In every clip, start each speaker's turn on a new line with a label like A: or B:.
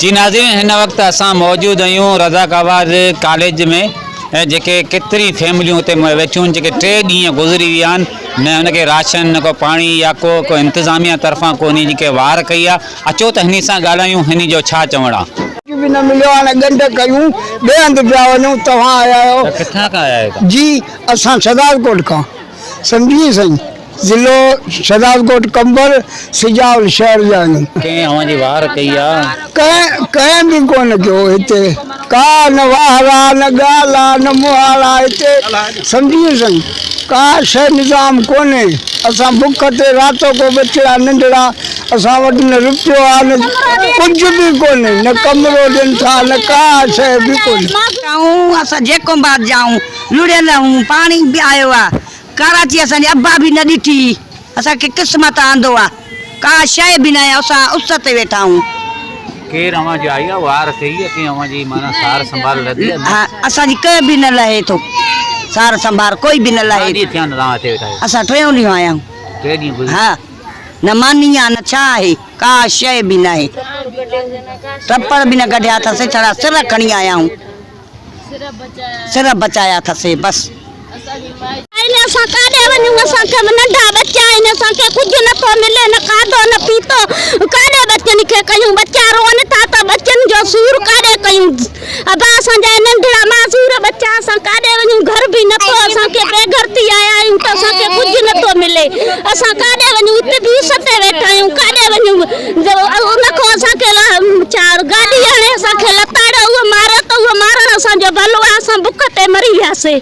A: जी नाज़रीन, हिन वक्त असां मौजूद आहियूं रज़ाक आबाद कॉलेज में जेके केतरी फैमिलियूं उते वेठियूं जेके 3 ॾींहं गुज़री विया आहिनि, न हुनखे राशन न को पाणी या को इंतज़ामिया तरफ़ां को उन जेके वार कई आहे। अचो त हिन सां ॻाल्हायूं, हिन जो छा चवणु आहे।
B: भी न मिलो हाणे गंढ कयूं ॿिए हंधि पिया वञूं। तव्हां आया आहियो?
A: किथां खां आया आहियो?
B: जी असां शहदादकोट खां, सम्झी साईं, ज़िलो शहदादकोट कंबर सिजावल शहर जा आहियूं।
A: कंहिं अवांजी वार कई आहे?
B: कंहिं बि कोन कयो हिते, का न वारा न ॻाल्हि न मुहारा हिते, सम्झी साईं, का शइ निज़ाम कोन्हे। असां बुख ते रातो को बचिड़ा नंढड़ा, असां वटि न रुपयो आहे न कुझु बि कोन्हे, न कमरो ॾियनि था न का शइ बि कोन्हे।
C: असां जेको बात जाऊं लुड़ियल आहियूं, पाणी बि आयो आहे, कराची असांजी अब्बा बि न ॾिठी, असांखे क़िस्मत आंदो आहे, का शइ बि न आहे, असां उस ते वेठा आहियूं।
A: केरु अवांजी आई आहे वार कई आहे, कंहिं अवांजी माना सार संभाल लधी आहे?
C: हा, असांजी कोई बि न लहे थो, सार संभाल कोई बि न लहे। असां 3 ॾींहं आया आहियूं।
A: 3 ॾींहं?
C: हा, न मानी आहे न छा आहे, का शइ बि न आहे, टप्पड़ बि न कढिया अथसि, छड़ा सिर खणी आया आहियूं, सिर बचाया अथसि बस।
D: असां काॾे वञूं, असांखे नंढा बच्चा आहिनि, असांखे कुझु नथो मिले, न खाधो न पीतो, काॾे बच्चनि खे कयूं, बच्चा रोअनि था त बच्चनि जो सूर काॾे कयूं, अबा असांजा नंढड़ा मासूर बच्चा, असां काॾे वञूं, घर बि नथो, असांखे बेघर थी आया आहियूं त असांखे कुझु नथो मिले, असां काॾे वञूं, हिते बि उस ते वेठा आहियूं, काॾे वञूं, उनखां असांखे चार गाॾी हाणे असांखे लताड़ उहो मारे त उहो मारण असांजो भलो आहे, असां बुख ते मरी वियासीं।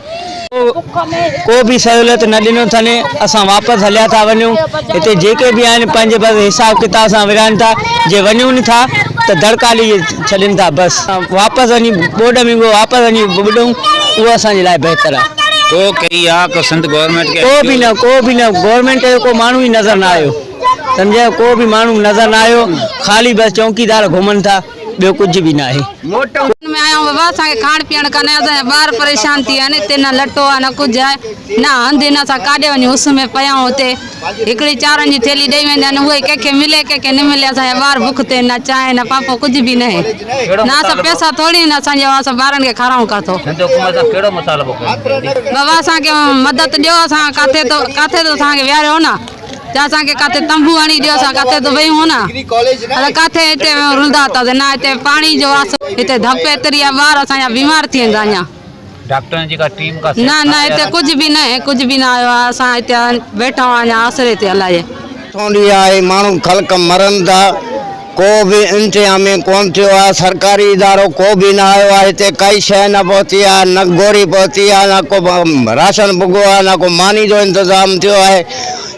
E: को भी सहूलियत न ॾिनो अथनि, असां वापसि हलिया था वञूं। हिते जेके बि आहिनि पंहिंजे बसि हिसाब किताब सां विरहनि था, जे वञूं था त दड़काली छॾनि था, बसि वापसि वञी बोर्ड में वापसि वञी ॿुॾूं, उहो असांजे लाइ बहितर आहे।
A: को कई आहे को संत गवर्नमेंट खे?
E: को बि न गवर्नमेंट जो को माण्हू ई नज़र न आयो, सम्झो, को बि माण्हू नज़र न आयो, ख़ाली बसि चौकीदार घुमनि था, ॿियो कुझु बि न आहे।
F: में आया बाबा, असांखे खाइण पीअण कान्हे, असांजा ॿार परेशान थी विया आहिनि, हिते न लटो आहे न कुझु आहे, न हंधि न, असां काॾे वञूं, उस में पिया आहियूं, हुते हिकिड़ी चारनि जी थैली ॾेई वेंदा आहिनि, उहे कंहिंखे मिले कंहिंखे न मिले, असांजा ॿार बुख ते, न चांहि न पापो कुझु बि न आहे, न असां पैसा थोरी न असांजे असां ॿारनि खे खारायूं काथो। बाबा असांखे मदद ॾियो, असां काथे तो असांखे विहारियो न, या असांखे काथे तंबू हणी ॾियो, असां काथे तो वेहूं न, असां काथे हिते रुलंदा था, न हिते पाणी जो आहे, हिते धप एतिरी आहे, ॿार असांजा बीमार थी वेंदा अञा।
A: डॉक्टरनि जी का टीम का?
F: न हिते कुझु बि न आहे, कुझु बि न आयो आहे, असां हिते वेठा आहियूं अञा आसरे ते हलाए।
B: थोड़ी आहे, माण्हू ख़ल्क मरनि था, को बि इंतजाम कोन थियो आहे, सरकारी इदारो को बि न आयो आहे, हिते काई शइ न पहुती आहे, न गोरी पहुती आहे, न को राशन भुॻो आहे, न को मानी जो इंतज़ाम थियो आहे,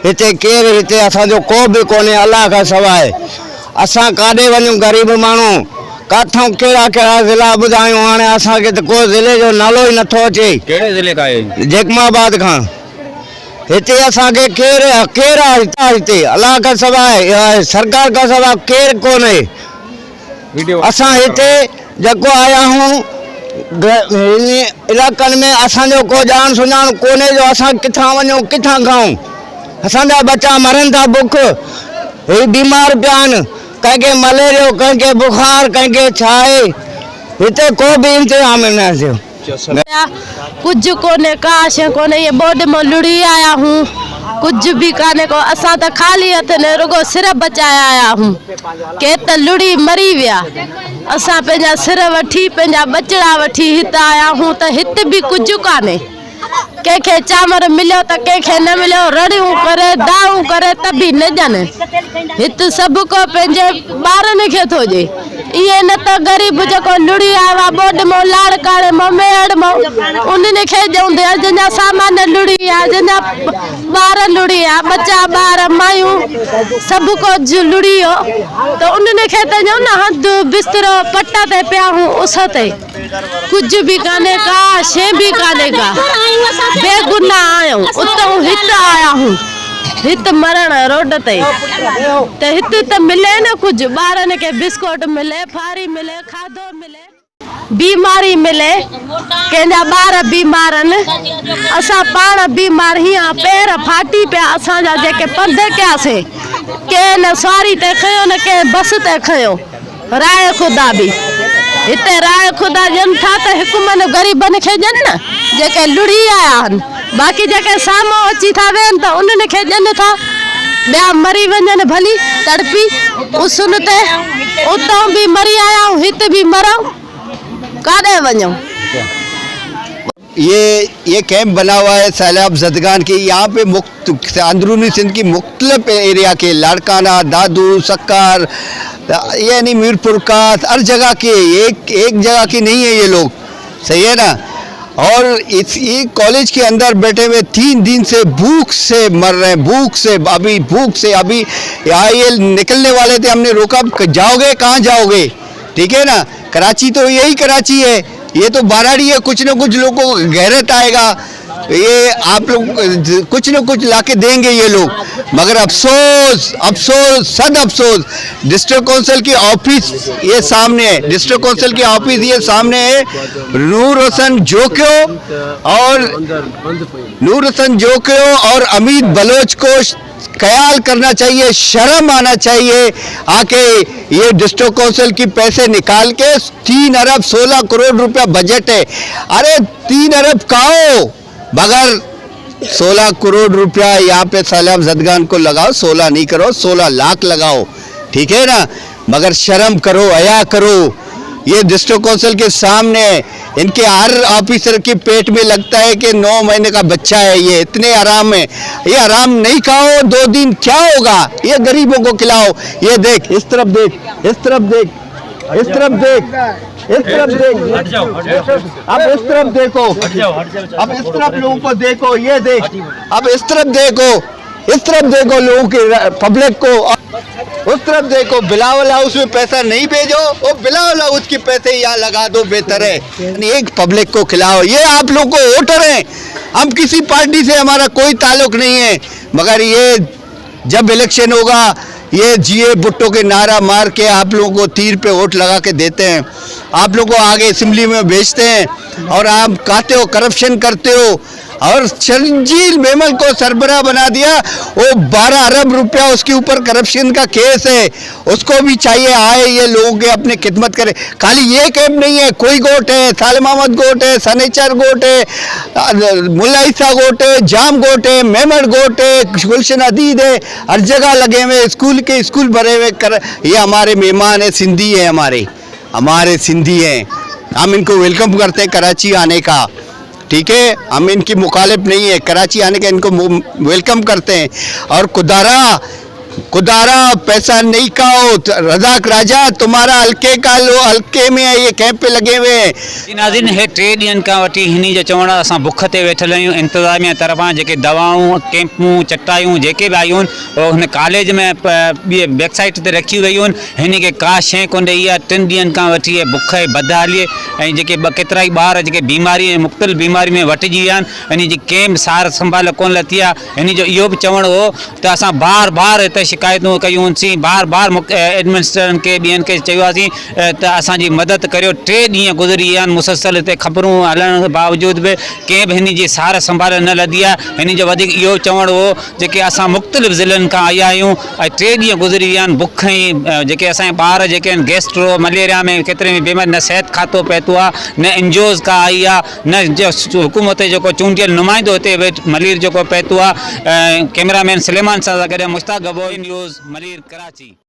B: हिते केरु हिते असांजो को बि कोन्हे अलाह खां सवाइ। असां काॾे वञूं, ग़रीब माण्हू, काथों कहिड़ा कहिड़ा ज़िला ॿुधायूं, हाणे असांखे त को ज़िले जो नालो ई नथो अचे।
A: कहिड़े ज़िले खां आहे?
B: जैकमाबाद खां। हिते असांखे केरु आहे हिते अलाह खां सवाइ, सरकार खां सवाइ केरु कोन्हे। असां हिते जेको आया आहियूं इलाइक़नि में, असांजो को ॼाण सुञाण कोन्हे जो असां किथां वञूं किथां खाऊं, असांजा बच्चा मरनि था बुख, हे बीमार पिया आहिनि, कंहिंखे मलेरियो, कंहिंखे बुखार, कंहिंखे छा आहे, हिते को बि इंतजाम न थियो।
D: कुछ कोने, का शइ कोने, ये बोर्ड में लुड़ी आया हूँ, कुछ भी काने को, असां त खाली हथ ने रुगो सिर बचाया आया हूँ, के त लुड़ी मरी विया, असां पंहिंजा सिर वठी पंहिंजा बचड़ा वठी हिते आया हूँ, त हिते भी कुछ काने, कंहिंखे चांवर मिलियो त कंहिंखे न मिलियो, रड़ियूं करे दाऊं करे त बि न ॾियनि, हिते सभु को पंहिंजे ॿारनि खे थो ॾे, इहे न त ग़रीब जेको लुड़ी आयो आहे बोड मां लाड़ काड़े मां मेड़ मां उन्हनि खे ॾियूं, जंहिंजा सामान लुड़ी आहे, जंहिंजा ॿार लुड़ी आहे, बच्चा ॿार मायूं सभु को लुड़ी हो, त उन्हनि खे त ॾियूं न, हंधि बिस्तरो पट ते पिया हूं उस ते, कुझु बि कान्हे, का शइ बि कान्हे, का बेगुनाह आहियूं, उतां हिते आया हूं, हिते मरण रोड ते, त हिते त मिले न कुझु, ॿारनि खे बिस्कुट मिले, फारी मिले, खाधो मिले, बीमारी मिले, कंहिंजा ॿार बीमार आहिनि, असां पाण बीमार, हीअं पैर फाटी पिया असांजा, जेके पंधु कयासीं, कंहिं न सवारी ते खयो न कंहिं बस ते खयो, राय खुदा भी हिते राय खुदा ॾियनि था त हिकु मन ग़रीबनि खे ॾियनि न जेके लुड़ी आया आहिनि, बाक़ी जेके साम्हूं अची था वेहनि त उन्हनि खे ॾियनि था, ॿिया मरी वञनि भली तड़पी उसन ते, उतां बि मरी आया आहियूं हिते बि मरूं, काॾे वञूं।
B: ये कैंप बना हुआ है सैलाब ज़दगान की। यहाँ पे मुख्त अंदरूनी सिंध की मुख्तलिफ एरिया के लाड़काना, दादू, सक्कार, यानी मीरपुर का, हर जगह के, एक जगह की नहीं है ये लोग, सही है ना। और इस कॉलेज के अंदर बैठे हुए 3 दिन से भूख से मर रहे हैं, भूख से अभी यहाँ ये निकलने वाले थे, हमने रोका, जाओगे कहाँ जाओगे, ठीक है ना। कराची तो यही कराची है, ये तो बाराड़ी है, कुछ न कुछ लोगों को गैरत आएगा, ये आप लोग कुछ न कुछ लाके देंगे ये लोग। मगर अफसोस अफसोस सद अफसोस, डिस्ट्रिक्ट काउंसिल की ऑफिस ये सामने है, डिस्ट्रिक्ट काउंसिल की ऑफिस ये सामने है। नूर हुसैन जोकियो और अमित बलोच को ख्याल करना चाहिए, शर्म आना चाहिए आके ये डिस्ट्रिक्ट काउंसिल की पैसे निकाल के 3 अरब 16 करोड़ रुपया बजट है। अरे 3 अरब खाओ, मगर 16 करोड़ रुपया यहाँ पे सैलाब ज़दगान को लगाओ, 16 नहीं करो 16 लाख लगाओ, ठीक है ना। मगर शर्म करो, हया करो। ये डिस्ट्रिक्ट काउंसिल के सामने इनके हर ऑफिसर के पेट में लगता है कि 9 महीने का बच्चा है, ये इतने आराम है। ये आराम नहीं खाओ 2 दिन, क्या होगा, ये गरीबों को खिलाओ। ये देख, इस तरफ देख, इस तरफ देख, इस तरफ देख, इस तरफ देख, अब इस तरफ देखो, अब इस तरफ लोगों को देखो, ये देख, अब इस तरफ देखो, इस तरफ देखो लोगों के, पब्लिक को, उस तरफ देखो। बिलावल हाउस में पैसा नहीं भेजो, वो बिलावल हाउस के पैसे यहाँ लगा दो, बेहतर है। एक पब्लिक को खिलाओ। ये आप लोग को वोटर हैं, हम किसी पार्टी से हमारा कोई ताल्लुक नहीं है, मगर ये जब इलेक्शन होगा ये जीए भुट्टो के नारा मार के आप लोगों को तीर पे वोट लगा के देते हैं, आप लोगों को आगे असेंबली में भेजते हैं और आप कहते हो करप्शन करते हो। और शर्जील मेमन को सरबराह बना दिया, वो 12 अरब रुपया उसके ऊपर करप्शन का केस है, उसको भी चाहिए आए ये लोगों के अपने खिदमत करे। खाली ये कैंप नहीं है, कोई गोट है, सालिम अहमद गोट है, सनेचर गोट है, मुल्ला ईसा गोट है, जाम गोट है, मेमन गोट है, गुलशन अदीद है, हर जगह लगे हुए, स्कूल भरे हुए ये हमारे मेहमान है, सिंधी है, हमारे सिंधी हैं। हम इनको वेलकम करते हैं कराची आने का, ठीक है, हम इनकी मुखालिफ नहीं है, कराची आने का इनको वेलकम करते हैं। और खुदारा पैसा नहीं खाओ, रज़ाक राजा तुम्हारा हल्के का लो, हल्के में ये कैंप पे लगे हुए हैं।
A: नाज़रीन, हे 3 ॾींहंनि खां वठी हिन जो चवण असां बुख ते वेठल आहियूं। इंतज़ामिया तरफ़ां जेके दवाऊं, कैंपूं, चटायूं जेके बि आयूं आहिनि उहो हिन कॉलेज में ॿिए वेबसाइट ते रखी वयूं आहिनि। हिन खे का शइ कोन ॾेई आहे। 3 ॾींहंनि खां वठी बुख ऐं बदहाली ऐं जेके केतिरा ई ॿार जेके बीमारी मुख़्तलिफ़ बीमारी में वटिजी विया आहिनि, हिन जी कंहिं सार संभाल कोन लथी आहे। हिन जो इहो बि चवणु हो त असां बार बार हिते शिकायतूं कयूंसीं, बार बार एडमिनिस्ट्रेशन खे ॿियनि खे चयोसीं त असांजी मदद करियो। 3 ॾींहं गुज़री विया आहिनि, मुसलसल हिते ख़बरूं हलण जे बावजूद बि कंहिं बि हिन जी सार संभाल न लधी आहे। हिन जो वधीक इहो चवणु हो जेके असां मुख़्तलिफ़ ज़िलनि खां आया आहियूं ऐं 3 ॾींहं गुज़री विया आहिनि, बुख ऐं जेके असांजे ॿार जेके आहिनि गैस्ट्रो मलेरिया में केतिरे में बीमारी, न सिहत खातो पहुतो आहे, न इंजोज़ का आई आहे, न हुकूमत जेको चूंडियल नुमाइंदो हिते मलीर जेको पहुतो आहे। कैमरामैन सलेमान सां गॾु मुश्ताक गबोई, न्यूज़ मलीर कराची।